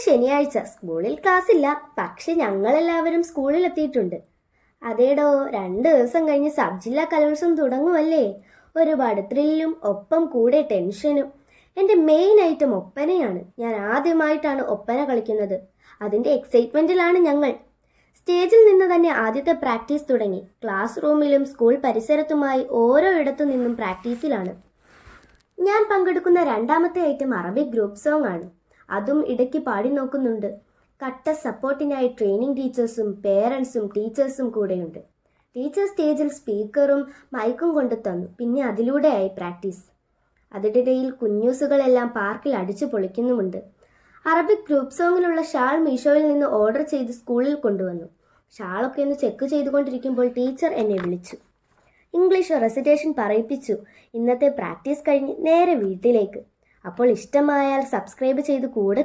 ശനിയാഴ്ച സ്കൂളിൽ ക്ലാസ് ഇല്ല, പക്ഷെ ഞങ്ങളെല്ലാവരും സ്കൂളിൽ എത്തിയിട്ടുണ്ട്. അതേടോ, 2 ദിവസം കഴിഞ്ഞ് സബ് ജില്ലാ കലോത്സവം തുടങ്ങുമല്ലേ. ഒരുപാട് ത്രില്ലും ഒപ്പം കൂടെ ടെൻഷനും. എൻ്റെ മെയിൻ ഐറ്റം ഒപ്പനയാണ്. ഞാൻ ആദ്യമായിട്ടാണ് ഒപ്പന കളിക്കുന്നത്. അതിൻ്റെ എക്സൈറ്റ്മെൻറ്റിലാണ് ഞങ്ങൾ. സ്റ്റേജിൽ നിന്ന് തന്നെ ആദ്യത്തെ പ്രാക്ടീസ് തുടങ്ങി. ക്ലാസ് റൂമിലും സ്കൂൾ പരിസരത്തുമായി ഓരോ ഇടത്തു നിന്നും പ്രാക്ടീസിലാണ്. ഞാൻ പങ്കെടുക്കുന്ന 2ാമത്തെ ഐറ്റം അറബിക് ഗ്രൂപ്പ് സോങ് ആണ്. അതും ഇടയ്ക്ക് പാടി നോക്കുന്നുണ്ട്. കട്ട സപ്പോർട്ടിനായി ട്രെയിനിങ് ടീച്ചേഴ്സും പേരൻസും ടീച്ചേഴ്സും കൂടെയുണ്ട്. ടീച്ചർ സ്റ്റേജിൽ സ്പീക്കറും മൈക്കും കൊണ്ടു തന്നു. പിന്നെ അതിലൂടെയായി പ്രാക്ടീസ്. അതിനിടയിൽ കുഞ്ഞൂസുകളെല്ലാം പാർക്കിൽ അടിച്ചു പൊളിക്കുന്നുമുണ്ട്. അറബിക് ഗ്രൂപ്പ് സോങ്ങിലുള്ള ഷാൾ മീഷോയിൽ നിന്ന് ഓർഡർ ചെയ്ത് സ്കൂളിൽ കൊണ്ടുവന്നു. ഷാളൊക്കെ ഒന്ന് ചെക്ക് ചെയ്തുകൊണ്ടിരിക്കുമ്പോൾ ടീച്ചർ എന്നെ വിളിച്ചു. ഇംഗ്ലീഷ് റെസിറ്റേഷൻ പറയിപ്പിച്ചു. ഇന്നത്തെ പ്രാക്ടീസ് കഴിഞ്ഞ് നേരെ വീട്ടിലേക്ക്. അപ്പോൾ ഇഷ്ടമായാൽ സബ്സ്ക്രൈബ് ചെയ്ത് കൂടെ